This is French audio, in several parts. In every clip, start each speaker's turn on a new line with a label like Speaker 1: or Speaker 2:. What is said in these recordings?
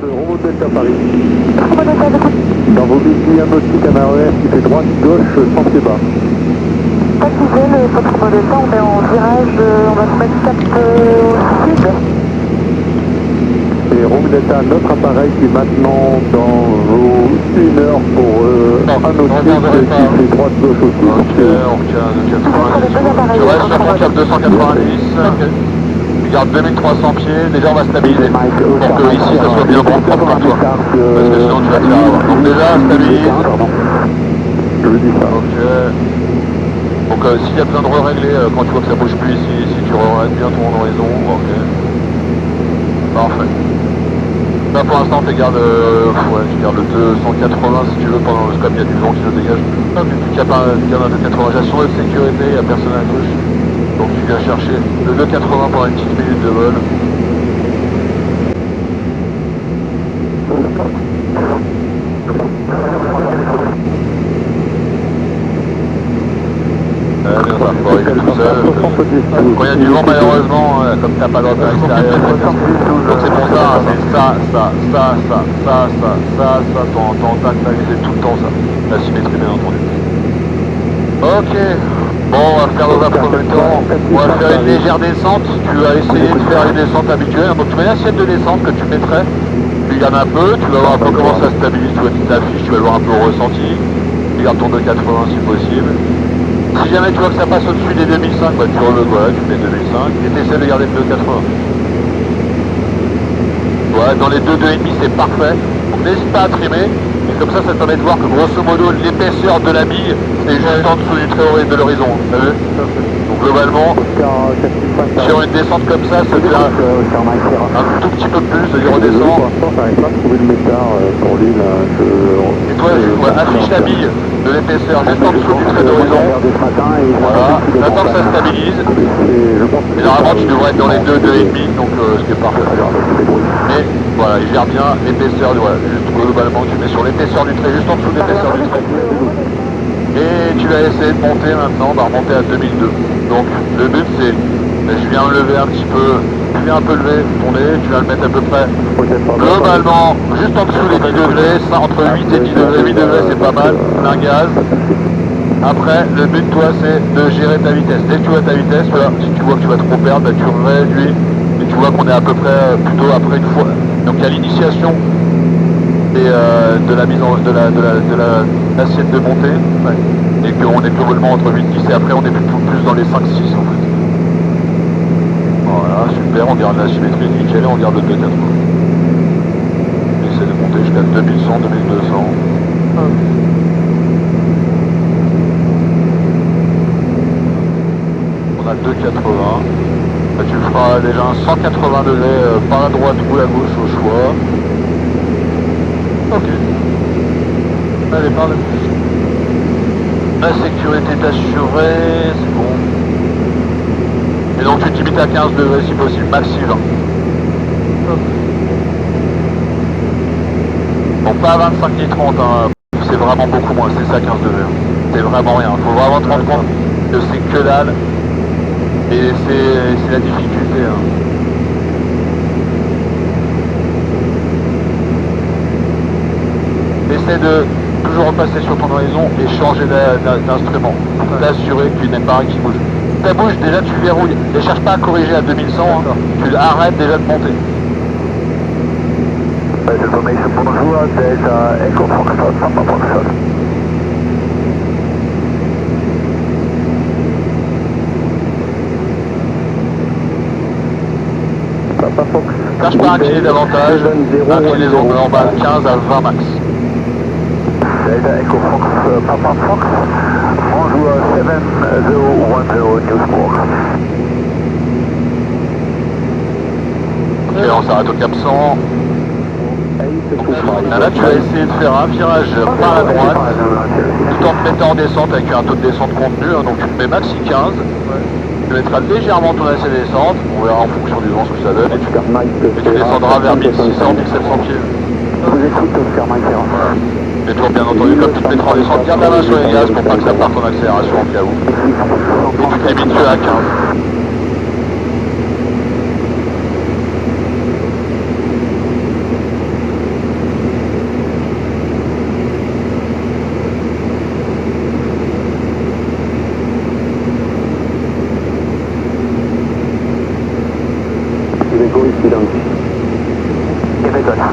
Speaker 1: Romeo Delta Paris. Dans vos véhicules, un nautique, un AER qui fait droite, gauche, sentier bas.
Speaker 2: Activé le Foxtrot Delta, on est en virage, on va se mettre cap au sud.
Speaker 1: Et Romeo Delta, notre appareil qui est maintenant dans vos 1 heure pour un nautique qui fait droite, gauche aussi.
Speaker 3: Ok, on retient le 90. Tu restes sur ton cap 290. Tu gardes 2300 pieds, déjà on va stabiliser pour que ici ça soit bien bon pour toi. Parce que sinon tu vas te faire avoir. Donc déjà stabilise.
Speaker 1: Je vous dis ça.
Speaker 3: Ok. Donc s'il y a besoin de régler quand tu vois que ça bouge plus ici, si tu règles bien ton horizon, ok. Parfait. Là pour l'instant tu gardes tu gardes le 280 si tu veux pendant comme il y a du vent qui se dégage. Vu qu'il n'y a pas un 280, j'ai assuré de sécurité, il n'y a personne à gauche. Donc tu viens chercher le 280 pendant une petite minute de vol. Bien ça, faut arriver tout seul. Quand il y a du vent malheureusement, comme t'as pas de repère extérieur, donc c'est pour ça, c'est ça, ton tac, c'est tout le temps ça. La symétrie bien entendu. Ok. Bon, on va faire dans un premier temps, on va faire une légère descente. Tu vas essayer de faire une descente habituelle. Donc tu mets l'assiette de descente que tu mettrais. Tu gardes un peu, tu vas voir un peu comment ça stabilise. Tu vois une petite affiche, tu vas le voir un peu au ressenti. Tu gardes ton 280 si possible. Si jamais tu vois que ça passe au-dessus des 2005, bah tu voilà, tu mets 2005 et tu essaies de garder le 280. Ouais, dans les 2,5 c'est parfait. Donc n'hésite pas à trimer. Et comme ça te permet de voir que grosso modo l'épaisseur de la bille c'est juste en dessous du trait de l'horizon. T'as vu? Donc globalement, sur une descente comme ça, c'est bien un tout petit peu plus, c'est-à-dire redescend.
Speaker 1: Pour l'instant, j'arrive pas à trouver le métard pour l'île.
Speaker 3: Et toi, affiche la bille de l'épaisseur juste en dessous du trait d'horizon. Voilà, attends que ça stabilise. Et normalement, tu devrais être dans les 2,5, donc ce qui est parfait. Mais voilà, il gère bien l'épaisseur, voilà, juste globalement, tu mets sur l'épaisseur du trait, juste en dessous de l'épaisseur du trait. Et tu vas essayer de monter maintenant, remonter à 2002. Donc le but c'est, je viens lever un petit peu, tu viens un peu lever ton nez, tu vas le mettre à peu près, globalement, juste en dessous des 10 degrés, ça entre 8 et 10 degrés, 8 degrés c'est pas mal, plein gaz. Après, le but toi c'est de gérer ta vitesse. Dès que tu vois ta vitesse, voilà, si tu vois que tu vas trop perdre, bah, tu réduis, et tu vois qu'on est à peu près, plutôt après une fois, donc à l'initiation de la mise en de l'assiette de montée, ouais. Et qu'on est globalement entre 8 10 et après on est plus dans les 5-6 en fait. Voilà, super, on garde la symétrie nickel et on garde le 280. On essaie de monter jusqu'à 2100, 2200. On a 280. Bah, tu feras déjà un 180 degrés par la droite ou la gauche au choix. Ok. Allez, par là. La sécurité est assurée, c'est bon. Et donc tu te limites à 15 degrés si possible, maxi 20. Bon, pas à 25 ni 30, hein. C'est vraiment beaucoup moins, c'est ça 15 degrés. C'est vraiment rien, faut vraiment te rendre compte que c'est que dalle. Et c'est la difficulté. Hein. Essaie de toujours repasser sur ton horizon et changer d'instrument pour t'assurer que tu n'es pas un qui bouge. Si ça bouge, déjà tu verrouilles. Ne cherche pas à corriger à 2100, hein. Tu arrêtes déjà de monter.
Speaker 1: Bonjour, Delta Echo Foxtrot, Papa Foxtrot. Papa Fox.
Speaker 3: Cherche pas à incliner davantage, inclinaison normale 15 à 20 max.
Speaker 1: Delta Echo Fox, Papa Fox, bonjour 7010 New Squawk.
Speaker 3: Ok, on s'arrête au cap 100. Là tu vas essayer de faire un virage par la droite, tout en te mettant en descente avec un taux de descente contenu, hein, donc tu te mets maxi 15. Tu mettras légèrement ton assez descente, on verra en fonction du vent ce que ça donne, et tu descendras vers 1600, 1700 pieds.
Speaker 1: Je vous écoute, Oscar Mike.
Speaker 3: Voilà. Et toujours bien entendu, comme tu te mettras en descente, garde la main sur les gaz pour pas que ça parte en accélération au cas où. Et tu te limites à 15. Golf.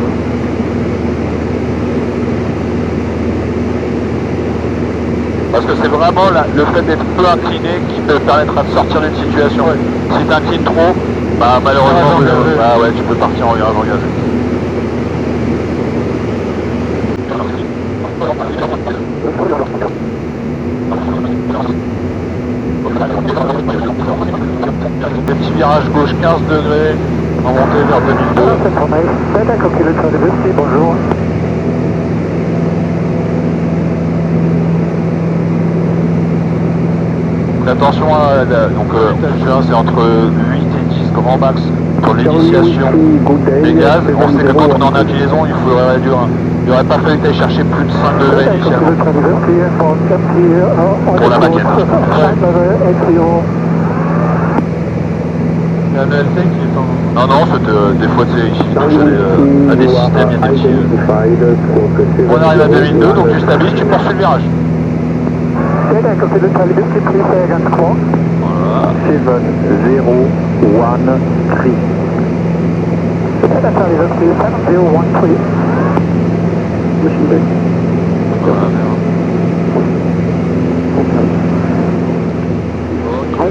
Speaker 3: Parce que c'est vraiment le fait d'être peu incliné qui te permettra de sortir d'une situation. Si tu inclines trop, bah malheureusement, bah ouais, tu peux partir en virage engagé. Des petits virages gauche 15 degrés, en montée vers 2002.
Speaker 1: Bonjour.
Speaker 3: Attention à donc c'est entre 8 et 10 grand max pour l'initiation des gaz. On sait que quand on est en inclinaison, il faudrait réduire. Il n'aurait pas fallu aller chercher plus de 5 degrés initialement. Pour la maquette.
Speaker 4: Il y a un ELT qui est en...
Speaker 3: Non, des fois c'est ici, donc j'ai à des systèmes inutiles. On arrive à 2002, donc tu stabilises, tu poursuis le virage.
Speaker 1: Voilà.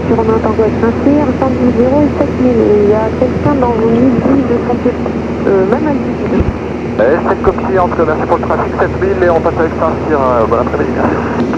Speaker 2: Sur Romain Tango X1C, 110 0 et 7000. Il y a quelqu'un dans vos midi de santé, même altitude.
Speaker 3: C'est une copie, en tout cas merci pour le trafic 7000 et on passe avec Saint-Cyr, bon après-midi, merci.